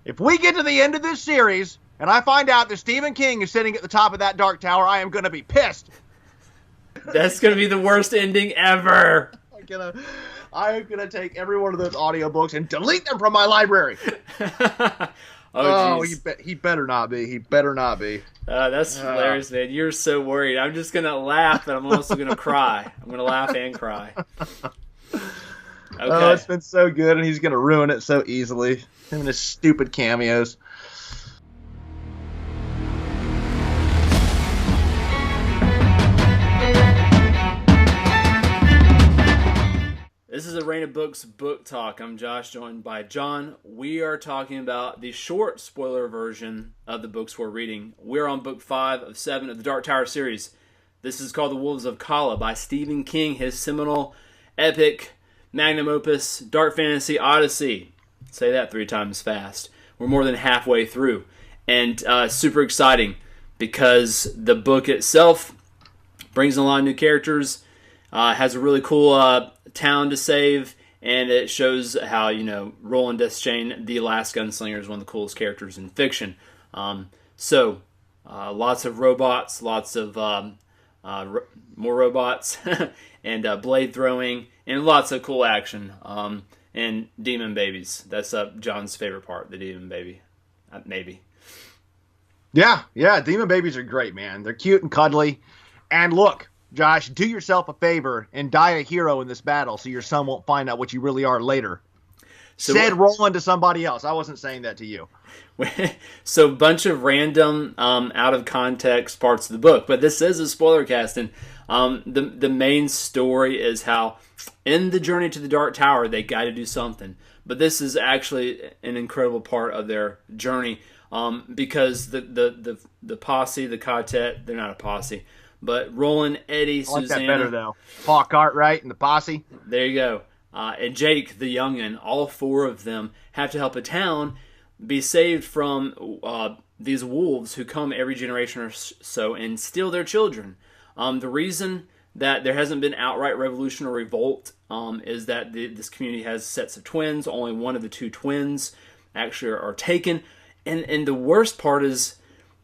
If we get to the end of this series and I find out that Stephen King is sitting at the top of that Dark Tower, I am going to be pissed. That's going to be the worst ending ever. I'm gonna take every one of those audiobooks and delete them from my library. He better not be. He better not be. That's hilarious, man. You're so worried. I'm just gonna laugh, and I'm also gonna cry. I'm gonna laugh and cry. Okay. Oh, it's been so good, and he's gonna ruin it so easily. Him and his stupid cameos. This is a Rain of Books book talk. I'm Josh, joined by John. We are talking about the short spoiler version of the books we're reading. We're on book 5 of 7 of the Dark Tower series. This is called The Wolves of Calla by Stephen King, his seminal, epic, magnum opus, dark fantasy odyssey. Say that 3 times fast. We're more than halfway through. And super exciting because the book itself brings in a lot of new characters, has a really cool town to save, and it shows how, Roland Deschain, the last gunslinger, is one of the coolest characters in fiction. So lots of robots, lots of more robots, and blade throwing, and lots of cool action, and demon babies. That's John's favorite part, the demon baby. Maybe. Yeah, demon babies are great, man. They're cute and cuddly. And look, Josh, do yourself a favor and die a hero in this battle so your son won't find out what you really are later. Said Roland to somebody else. I wasn't saying that to you. So a bunch of random, out of context parts of the book. But this is a spoiler cast. And the main story is how in the journey to the Dark Tower, they got to do something. But this is actually an incredible part of their journey because the posse, the quartet, they're not a posse. But Roland, Eddie, I like Susanna. that better, though. Paul Cartwright and the posse. There you go. And Jake, the youngin', all 4 of them have to help a town be saved from these wolves who come every generation or so and steal their children. The reason that there hasn't been outright revolution or revolt is that this community has sets of twins. Only one of the 2 twins actually are taken. And the worst part is,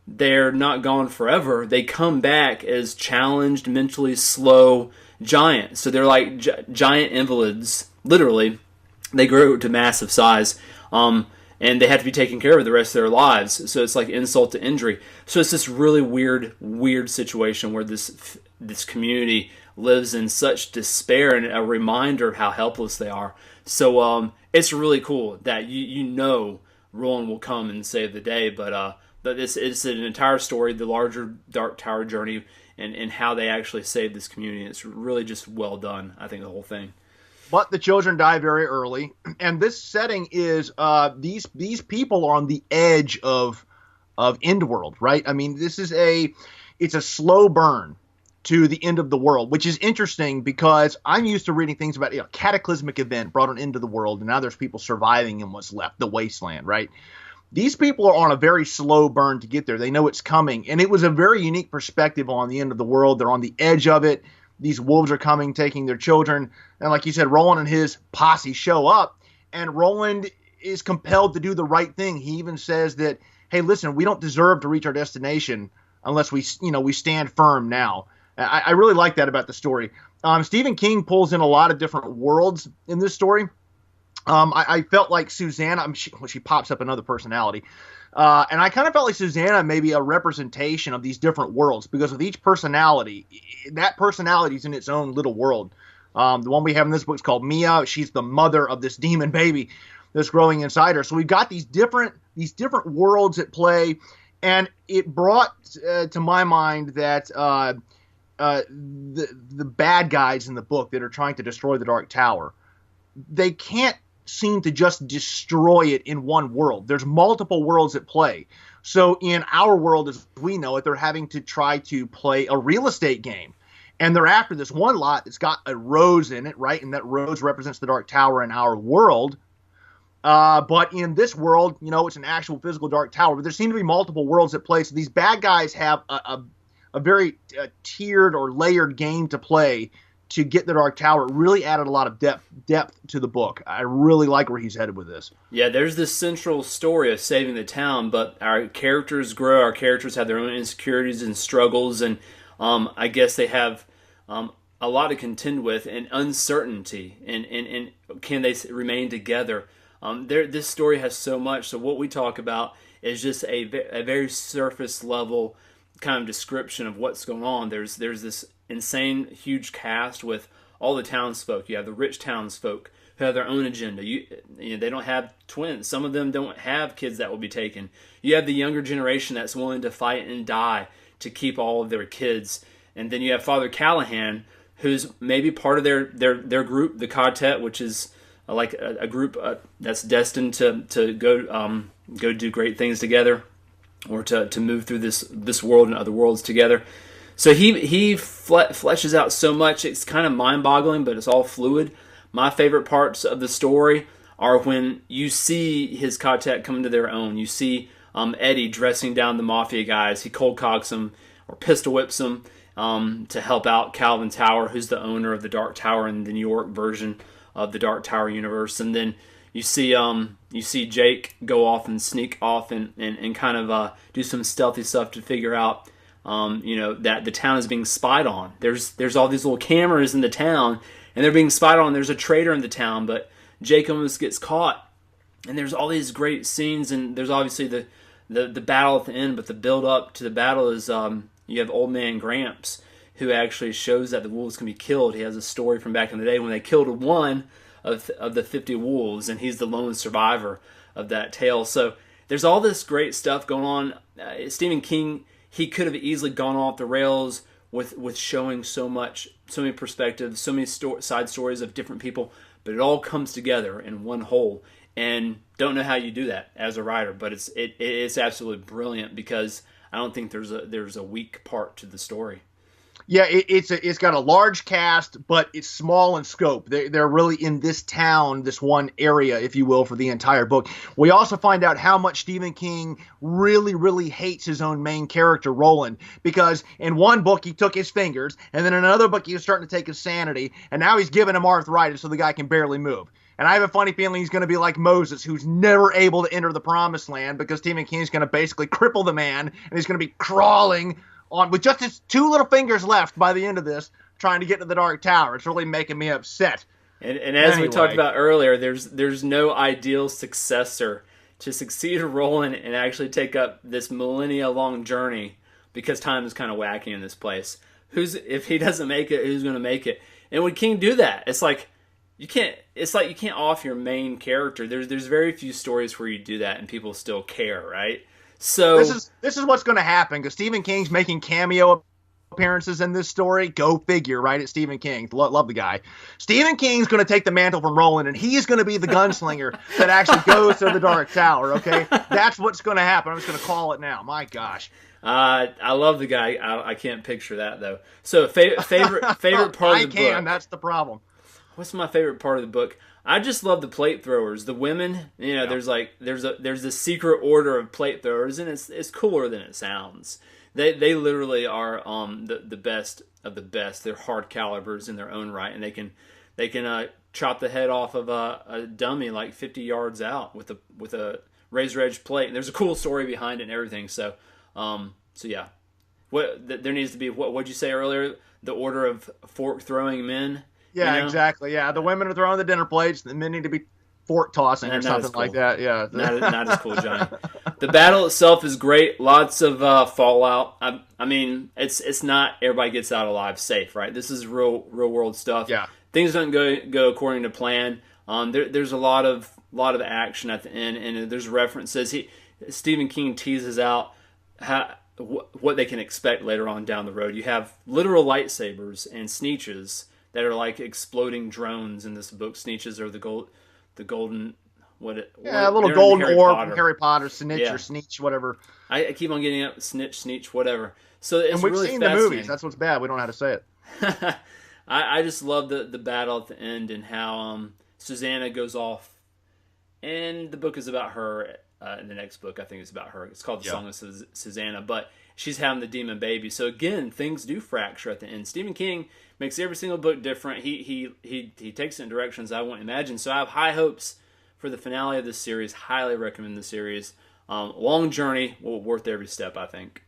they're not gone forever. They come back as challenged, mentally slow giants. So they're like giant invalids. Literally, they grow to massive size, and they have to be taken care of the rest of their lives. So it's like insult to injury. So it's this really weird situation where this community lives in such despair and a reminder of how helpless they are. So it's really cool that Roland will come and save the day, but it's an entire story, the larger Dark Tower journey, and how they actually saved this community. It's really just well done, I think, the whole thing. But the children die very early, and this setting is these people are on the edge of end world, right? I mean, it's a slow burn to the end of the world, which is interesting because I'm used to reading things about a cataclysmic event brought an end to the world, and now there's people surviving in what's left, the wasteland, right? These people are on a very slow burn to get there. They know it's coming. And it was a very unique perspective on the end of the world. They're on the edge of it. These wolves are coming, taking their children. And like you said, Roland and his posse show up. And Roland is compelled to do the right thing. He even says that, hey, listen, we don't deserve to reach our destination unless we stand firm now. I really like that about the story. Stephen King pulls in a lot of different worlds in this story. I felt like Susanna, she pops up another personality, and I kind of felt like Susanna may be a representation of these different worlds, because with each personality, that personality is in its own little world. The one we have in this book is called Mia. She's the mother of this demon baby that's growing inside her. So we've got these different worlds at play, and it brought to my mind that the bad guys in the book that are trying to destroy the Dark Tower, they can't seem to just destroy it in one world. There's multiple worlds at play. So in our world, as we know it, they're having to try to play a real estate game. And they're after this one lot that's got a rose in it, right? And that rose represents the Dark Tower in our world. But in this world, it's an actual physical Dark Tower. But there seem to be multiple worlds at play. So these bad guys have a very tiered or layered game to play to get the Dark Tower. It really added a lot of depth to the book. I really like where he's headed with this. Yeah, there's this central story of saving the town, but our characters grow. Our characters have their own insecurities and struggles, and I guess they have a lot to contend with, and uncertainty, and can they remain together? This story has so much. So what we talk about is just a very surface level kind of description of what's going on. There's this insane huge cast with all the townsfolk. You have the rich townsfolk who have their own agenda. You know, they don't have twins. Some of them don't have kids that will be taken. You have the younger generation that's willing to fight and die to keep all of their kids. And then you have Father Callahan, who's maybe part of their group, the Quartet, which is like a group that's destined to go do great things together, or to move through this world and other worlds together. So he fleshes out so much. It's kind of mind-boggling, but it's all fluid. My favorite parts of the story are when you see his quartet come to their own. You see Eddie dressing down the mafia guys. He cold cocks them or pistol whips them to help out Calvin Tower, who's the owner of the Dark Tower in the New York version of the Dark Tower universe. And then you see Jake go off and sneak off and kind of do some stealthy stuff to figure out that the town is being spied on. There's all these little cameras in the town, and they're being spied on. There's a traitor in the town, but Jake almost gets caught. And there's all these great scenes, and there's obviously the battle at the end, but the build up to the battle is you have Old Man Gramps, who actually shows that the wolves can be killed. He has a story from back in the day when they killed one of the 50 wolves, and he's the lone survivor of that tale. So there's all this great stuff going on. Stephen King, he could have easily gone off the rails with showing so many perspectives, so many side stories of different people, but it all comes together in one whole. And don't know how you do that as a writer, but it's absolutely brilliant, because I don't think there's a weak part to the story. Yeah, it's got a large cast, but it's small in scope. They're really in this town, this one area, if you will, for the entire book. We also find out how much Stephen King really, really hates his own main character, Roland, because in one book he took his fingers, and then in another book he was starting to take his sanity, and now he's giving him arthritis so the guy can barely move. And I have a funny feeling he's going to be like Moses, who's never able to enter the promised land, because Stephen King's going to basically cripple the man, and he's going to be crawling on with just his two little fingers left by the end of this, trying to get to the Dark Tower. It's really making me upset. And as we talked about earlier, there's no ideal successor to succeed Roland and actually take up this millennia-long journey, because time is kind of wacky in this place. If he doesn't make it, who's going to make it? And when King do that, it's like you can't off your main character. There's very few stories where you do that and people still care, right? So this is what's going to happen, because Stephen King's making cameo appearances in this story. Go figure, right? It's Stephen King. Love the guy. Stephen King's going to take the mantle from Roland, and he's going to be the gunslinger that actually goes to the Dark Tower, okay? That's what's going to happen. I'm just going to call it now. My gosh. I love the guy. I can't picture that, though. So favorite part of the book. I can. That's the problem. What's my favorite part of the book? I just love the plate throwers. The women, yeah. There's a secret order of plate throwers, and it's cooler than it sounds. They literally are the best of the best. They're hard calibers in their own right, and they can chop the head off of a dummy like 50 yards out with a razor edge plate. And there's a cool story behind it and everything. So yeah, there needs to be what'd you say earlier? The order of fork throwing men. Yeah, exactly. Yeah, the women are throwing the dinner plates, the men need to be fork tossing or something like that. Yeah, not as cool, Johnny. The battle itself is great. Lots of fallout. I mean, it's not everybody gets out alive safe, right? This is real world stuff. Yeah, things don't go according to plan. There's a lot of action at the end, and there's references. Stephen King teases out what they can expect later on down the road. You have literal lightsabers and sneeches that are like exploding drones in this book. Sneeches are the golden little golden orb from Harry Potter, snitch or sneech, whatever. I keep on getting up snitch, sneech, whatever. So it's and we've really seen the movies. That's what's bad. We don't know how to say it. I just love the battle at the end and how Susanna goes off And the book is about her. In the next book, I think it's about her. It's called The Song of Susanna, but she's having the demon baby. So again, things do fracture at the end. Stephen King makes every single book different. He takes it in directions I wouldn't imagine. So I have high hopes for the finale of this series. Highly recommend the series. Long journey, worth every step, I think.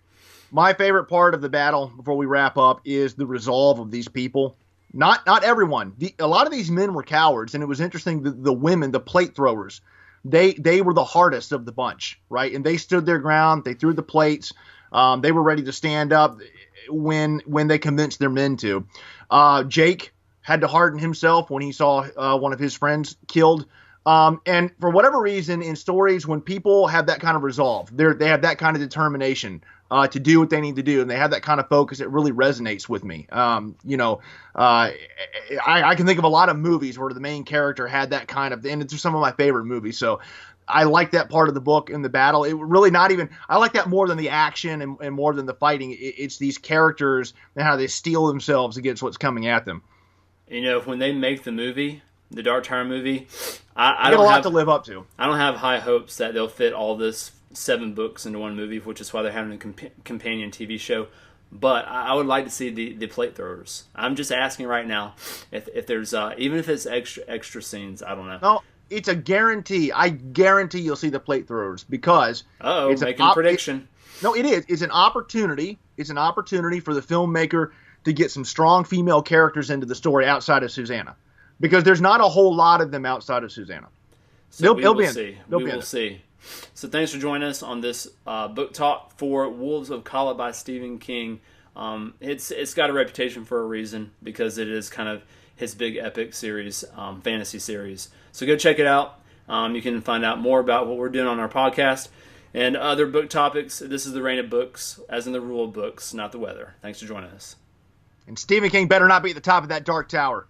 My favorite part of the battle, before we wrap up, is the resolve of these people. Not everyone. A lot of these men were cowards, and it was interesting. The women, the plate throwers, they were the hardest of the bunch, right? And they stood their ground. They threw the plates. They were ready to stand up when they convinced their men to. Jake had to harden himself when he saw one of his friends killed. And for whatever reason, in stories, when people have that kind of resolve, they have that kind of determination to do what they need to do, and they have that kind of focus, it really resonates with me. I can think of a lot of movies where the main character had that kind of, and it's some of my favorite movies. So I like that part of the book in the battle. It really I like that more than the action and more than the fighting. It's these characters and how they steel themselves against what's coming at them. When they make the movie, the Dark Tower movie, I don't have a lot to live up to. I don't have high hopes that they'll fit all this 7 books into one movie, which is why they're having a companion TV show. But I would like to see the plate throwers. I'm just asking right now if there's even if it's extra scenes. I don't know. No, it's a guarantee. I guarantee you'll see the plate throwers because it's making a prediction. No, it is. It's an opportunity. It's an opportunity for the filmmaker to get some strong female characters into the story outside of Susanna, because there's not a whole lot of them outside of Susanna. So we will see. So thanks for joining us on this book talk for Wolves of Calla by Stephen King. It's got a reputation for a reason, because it is kind of his big epic series, fantasy series. So go check it out. You can find out more about what we're doing on our podcast and other book topics. This is the Rain of Books, as in the rule of books, not the weather. Thanks for joining us. And Stephen King better not be at the top of that dark tower.